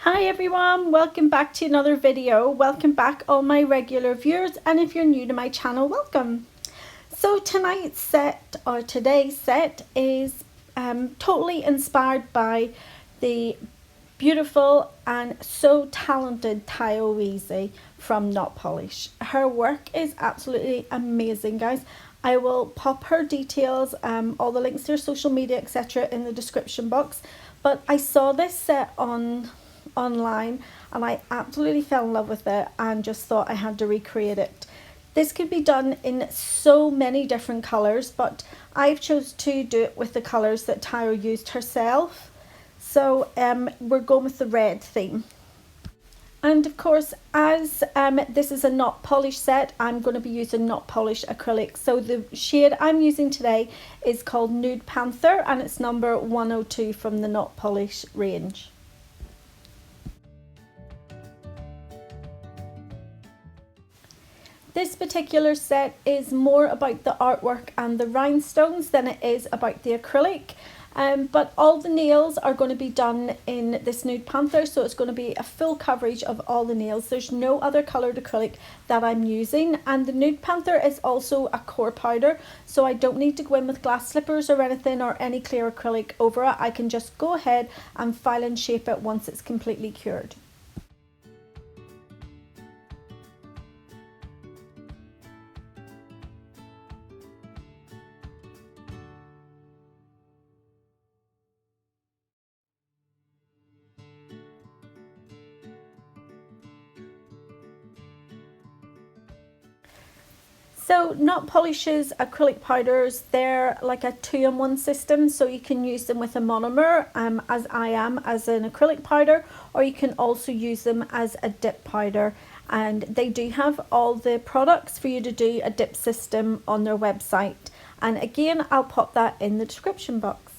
Hi everyone, welcome back to another video. Welcome back all my regular viewers, and if you're new to my channel, welcome. So tonight's set, or today's set, is totally inspired by the beautiful and so talented Tyoeasy from Not Polish. Her work is absolutely amazing, guys. I will pop her details, all the links to her social media, etc. in the description box. But I saw this set online and I absolutely fell in love with it and just thought I had to recreate it. This could be done in so many different colors, but I've chose to do it with the colors that Tyo used herself. So we're going with the red theme. And of course, as this is a Not Polish set, I'm going to be using Not Polish acrylic. So the shade I'm using today is called Nude Panther, and it's number 102 from the Not Polish range. This particular set is more about the artwork and the rhinestones than it is about the acrylic. But all the nails are going to be done in this Nude Panther, so it's going to be a full coverage of all the nails. There's no other coloured acrylic that I'm using, and the Nude Panther is also a core powder, so I don't need to go in with glass slippers or anything or any clear acrylic over it. I can just go ahead and file and shape it once it's completely cured. So Not Polish's acrylic powders, they're like a 2-in-1 system, so you can use them with a monomer, as I am, as an acrylic powder, or you can also use them as a dip powder. And they do have all the products for you to do a dip system on their website. And again, I'll pop that in the description box.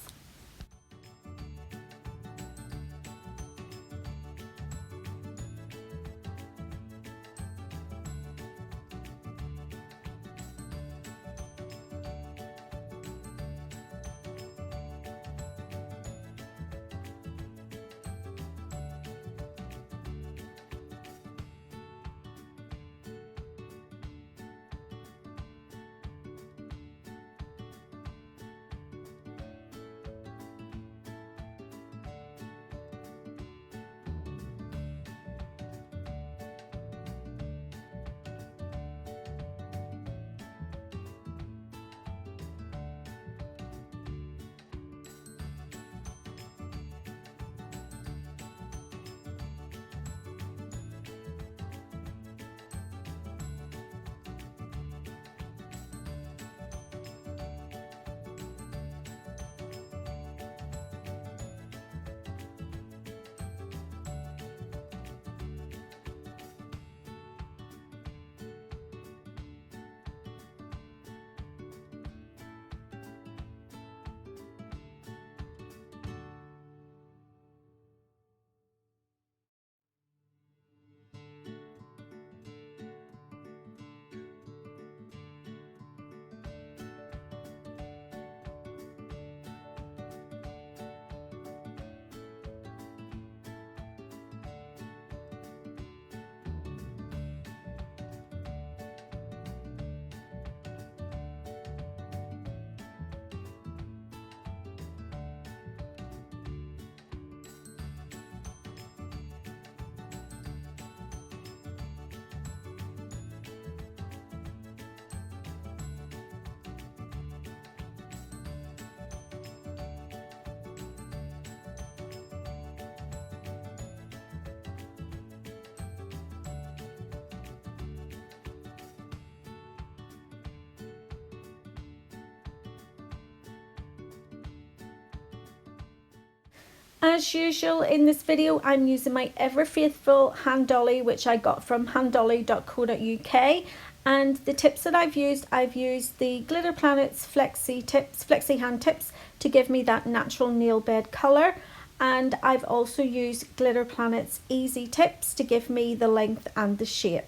As usual in this video, I'm using my ever faithful hand dolly, which I got from handdolly.co.uk, and the tips that I've used the Glitter Planets Flexi Hand Tips to give me that natural nail bed colour, and I've also used Glitter Planets Easy Tips to give me the length and the shape.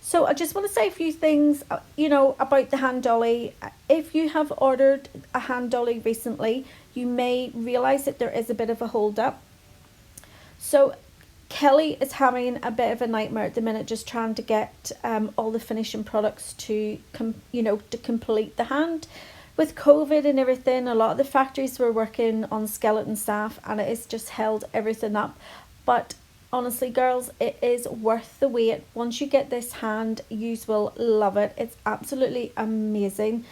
So I just want to say a few things, about the hand dolly. If you have ordered a hand dolly recently, you may realise that there is a bit of a hold up. So Kelly is having a bit of a nightmare at the minute, just trying to get all the finishing products to to complete the hand. With COVID and everything, a lot of the factories were working on skeleton staff, and it has just held everything up. But honestly, girls, it is worth the wait. Once you get this hand, you will love it. It's absolutely amazing,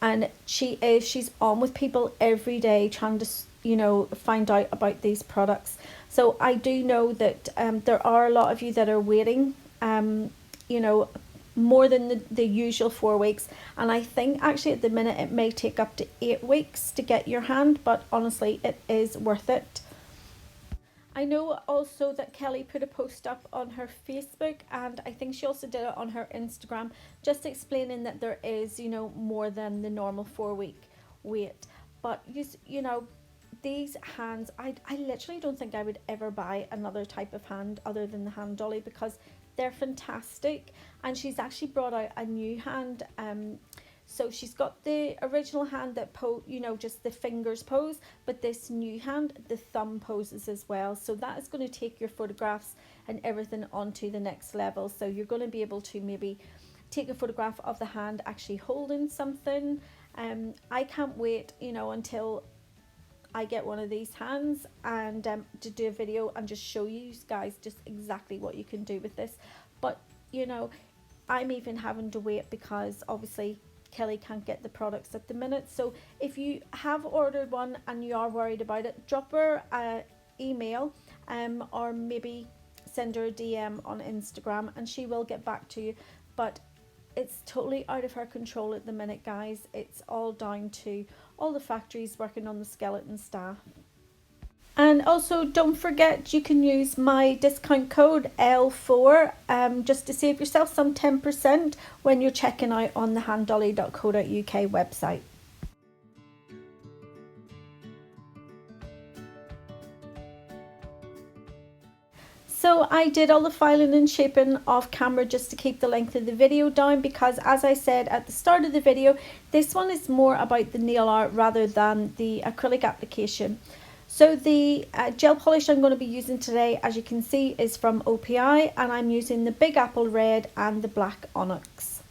and she's on with people every day trying to find out about these products. So I do know that there are a lot of you that are waiting, you know more than the usual 4 weeks, and I think actually at the minute it may take up to 8 weeks to get your hand, but honestly it is worth it. I know also that Kelly put a post up on her Facebook, and I think she also did it on her Instagram, just explaining that there is, more than the normal 4 week wait. But these hands, I literally don't think I would ever buy another type of hand other than the hand dolly, because they're fantastic. And she's actually brought out a new hand. So she's got the original hand that just the fingers pose, but this new hand, the thumb poses as well. So that is going to take your photographs and everything onto the next level. So you're going to be able to maybe take a photograph of the hand actually holding something. I can't wait, until I get one of these hands, and to do a video and just show you guys just exactly what you can do with this. But I'm even having to wait because obviously Kelly can't get the products at the minute. So if you have ordered one and you are worried about it, drop her an email, or maybe send her a DM on Instagram, and she will get back to you. But it's totally out of her control at the minute, guys. It's all down to all the factories working on the skeleton staff. And also don't forget, you can use my discount code L4 just to save yourself some 10% when you're checking out on the handdolly.co.uk website. So I did all the filing and shaping off camera just to keep the length of the video down, because as I said at the start of the video, this one is more about the nail art rather than the acrylic application. So the gel polish I'm going to be using today, as you can see, is from O.P.I, and I'm using the Big Apple Red and the Black Onyx.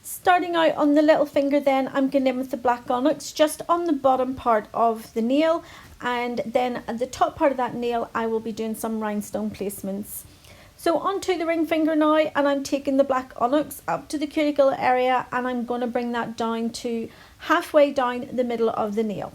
Starting out on the little finger, then I'm going in with the Black Onyx just on the bottom part of the nail, and then at the top part of that nail I will be doing some rhinestone placements. So onto the ring finger now, and I'm taking the Black Onyx up to the cuticle area, and I'm going to bring that down to halfway down the middle of the nail.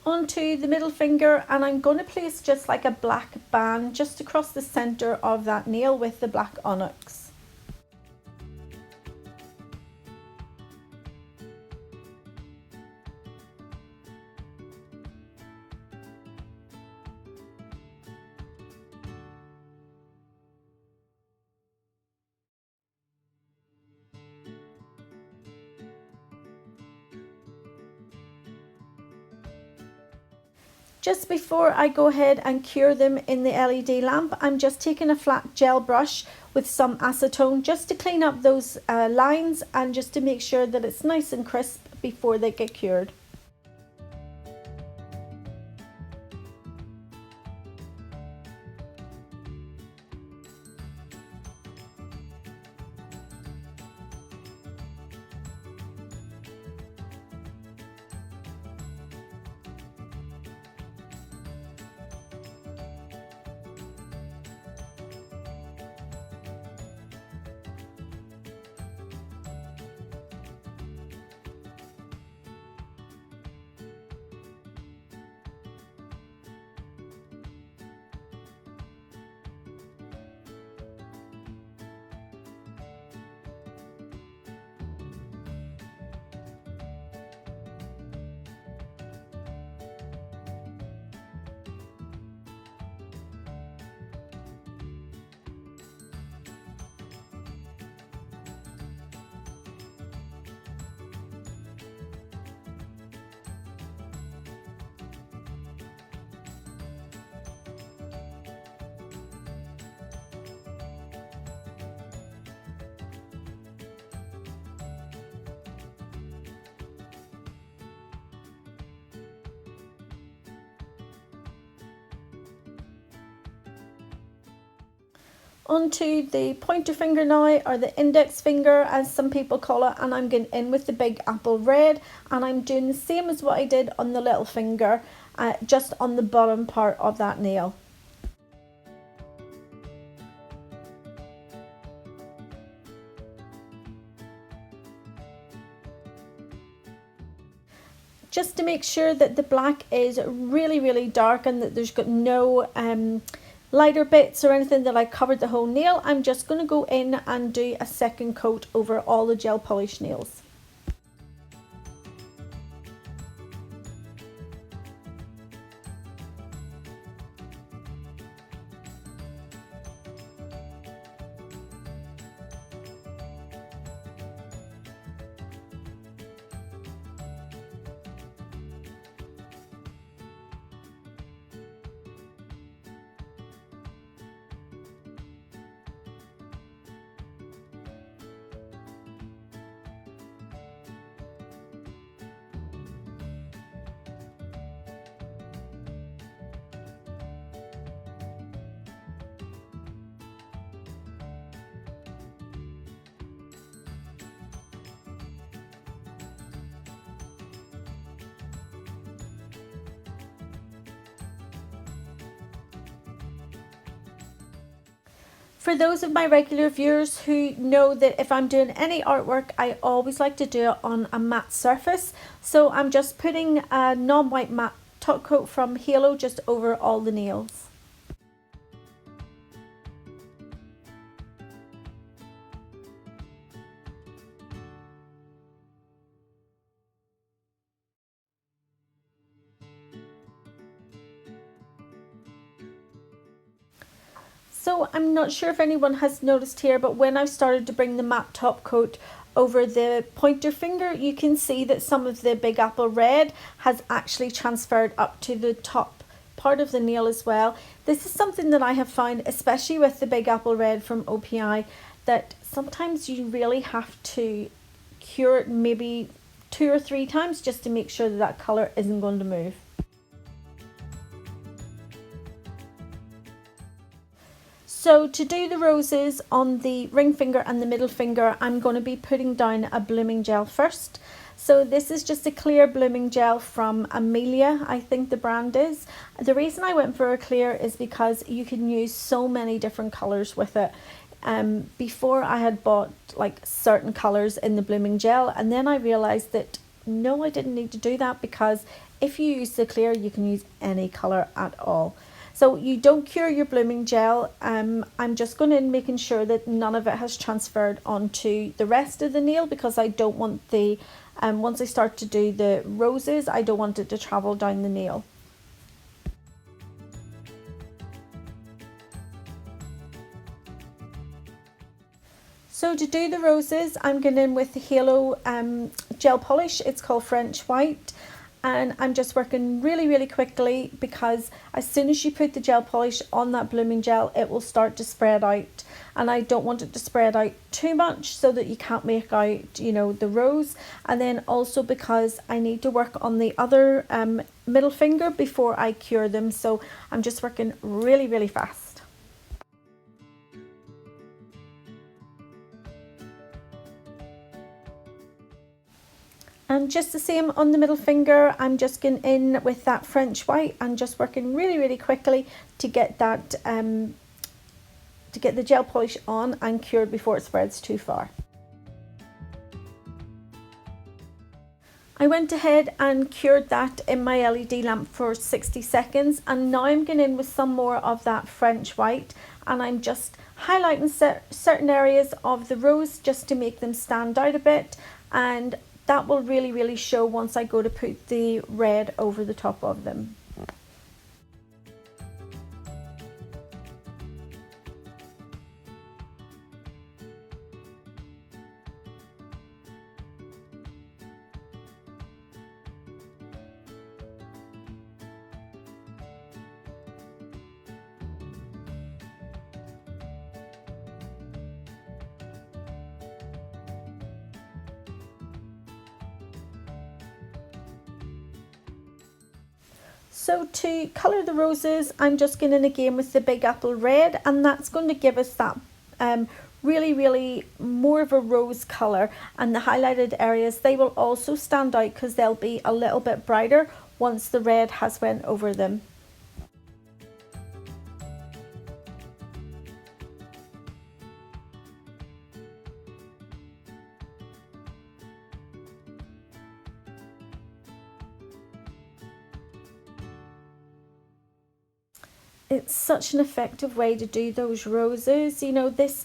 Onto the middle finger, and I'm going to place just like a black band just across the center of that nail with the Black Onyx. Just before I go ahead and cure them in the LED lamp, I'm just taking a flat gel brush with some acetone just to clean up those lines, and just to make sure that it's nice and crisp before they get cured. onto the pointer finger now, or the index finger as some people call it, and I'm going in with the Big Apple Red, and I'm doing the same as what I did on the little finger, just on the bottom part of that nail. Just to make sure that the black is really dark and that there's got no lighter bits or anything, that I covered the whole nail, I'm just going to go in and do a second coat over all the gel polish nails. For those of my regular viewers who know that if I'm doing any artwork, I always like to do it on a matte surface. So I'm just putting a non-white matte top coat from Halo just over all the nails. So I'm not sure if anyone has noticed here, but when I started to bring the matte top coat over the pointer finger, you can see that some of the Big Apple Red has actually transferred up to the top part of the nail as well. This is something that I have found, especially with the Big Apple Red from O.P.I, that sometimes you really have to cure it maybe 2 or 3 times just to make sure that that colour isn't going to move. So to do the roses on the ring finger and the middle finger, I'm going to be putting down a blooming gel first. So this is just a clear blooming gel from Amelia, I think the brand is. The reason I went for a clear is because you can use so many different colours with it. Before I had bought like certain colours in the blooming gel, and then I realised that no, I didn't need to do that, because if you use the clear, you can use any colour at all. So you don't cure your blooming gel. I'm just going in making sure that none of it has transferred onto the rest of the nail, because I don't want the, once I start to do the roses, I don't want it to travel down the nail. So to do the roses, I'm going in with the Halo gel polish. It's called French White. And I'm just working really quickly, because as soon as you put the gel polish on that blooming gel, it will start to spread out, and I don't want it to spread out too much so that you can't make out, you know, the rose. And then also because I need to work on the other middle finger before I cure them, so I'm just working really fast. And just the same on the middle finger, I'm just going in with that French White and just working really quickly to get that to get the gel polish on and cured before it spreads too far. I went ahead and cured that in my LED lamp for 60 seconds, and now I'm going in with some more of that French White, and I'm just highlighting certain areas of the rose just to make them stand out a bit, and that will really show once I go to put the red over the top of them. So to colour the roses, I'm just going in again with the Big Apple Red, and that's going to give us that really more of a rose colour, and the highlighted areas, they will also stand out because they'll be a little bit brighter once the red has went over them. It's such an effective way to do those roses. You know, this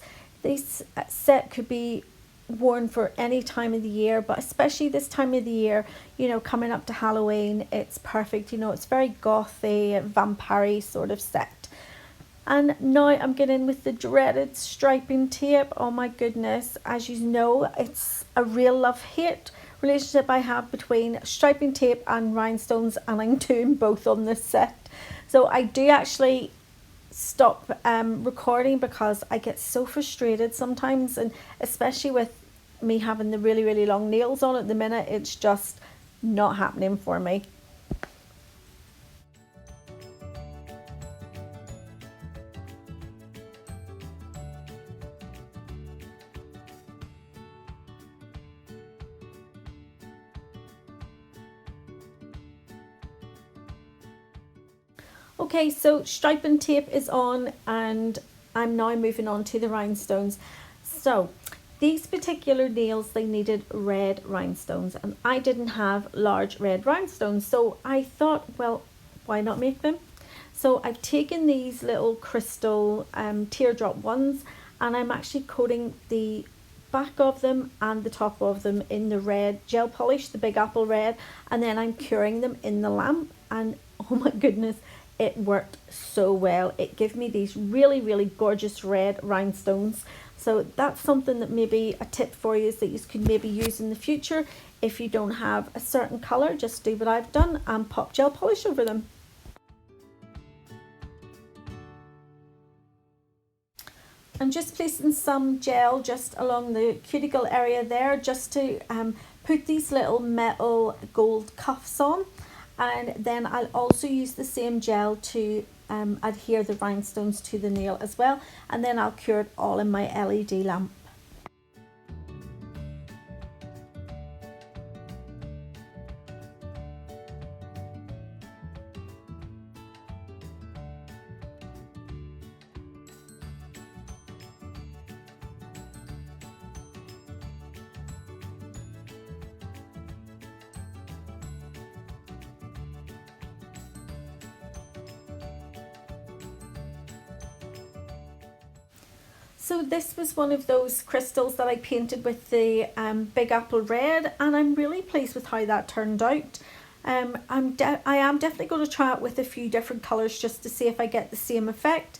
set could be worn for any time of the year, but especially this time of the year, you know, coming up to Halloween, it's perfect. You know, it's very gothy, vampire sort of set. And now I'm getting with the dreaded striping tape. Oh my goodness, as you know, it's a real love-hate relationship I have between striping tape and rhinestones, and I'm doing both on this set. So I do actually stop recording because I get so frustrated sometimes, and especially with me having the really long nails on at the minute, it's just not happening for me. Okay, so striping tape is on, and I'm now moving on to the rhinestones. So these particular nails, they needed red rhinestones, and I didn't have large red rhinestones, so I thought, well, why not make them? So I've taken these little crystal teardrop ones, and I'm actually coating the back of them and the top of them in the red gel polish, the Big Apple Red, and then I'm curing them in the lamp, and oh my goodness, it worked so well. It gave me these really gorgeous red rhinestones. So that's something that maybe a tip for you is that you could maybe use in the future. If you don't have a certain colour, just do what I've done and pop gel polish over them. I'm just placing some gel just along the cuticle area there, just to put these little metal gold cuffs on. And then I'll also use the same gel to adhere the rhinestones to the nail as well, and then I'll cure it all in my LED lamp. So this was one of those crystals that I painted with the Big Apple Red, and I'm really pleased with how that turned out. I am definitely going to try it with a few different colours just to see if I get the same effect.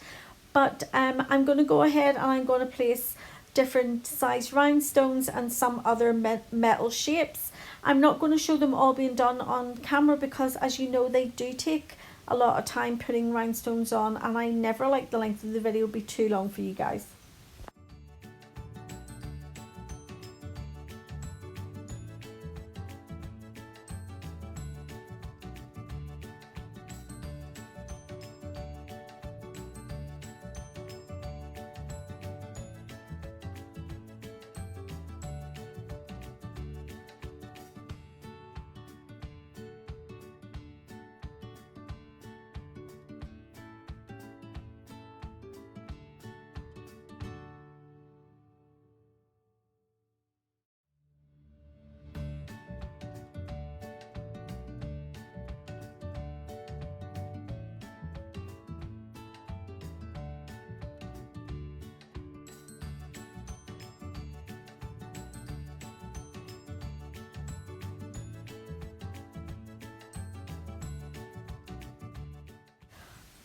But I'm going to go ahead and I'm going to place different size rhinestones and some other metal shapes. I'm not going to show them all being done on camera because, as you know, they do take a lot of time putting rhinestones on, and I never like the length of the video be too long for you guys.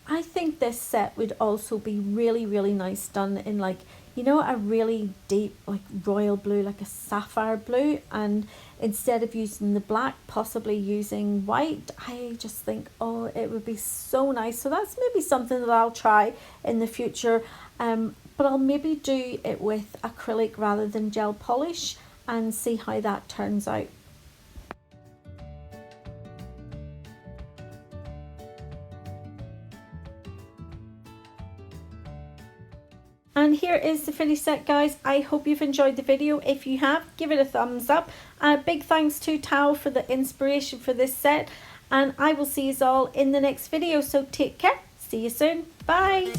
I think this set would also be really nice done in, like, you know, a really deep like royal blue, like a sapphire blue, and instead of using the black, possibly using white. I just think, oh, it would be so nice. So that's maybe something that I'll try in the future, but I'll maybe do it with acrylic rather than gel polish and see how that turns out. And here is the finished set, guys. I hope you've enjoyed the video. If you have, give it a thumbs up. Big thanks to Tao for the inspiration for this set, and I will see you all in the next video. So take care. See you soon. Bye.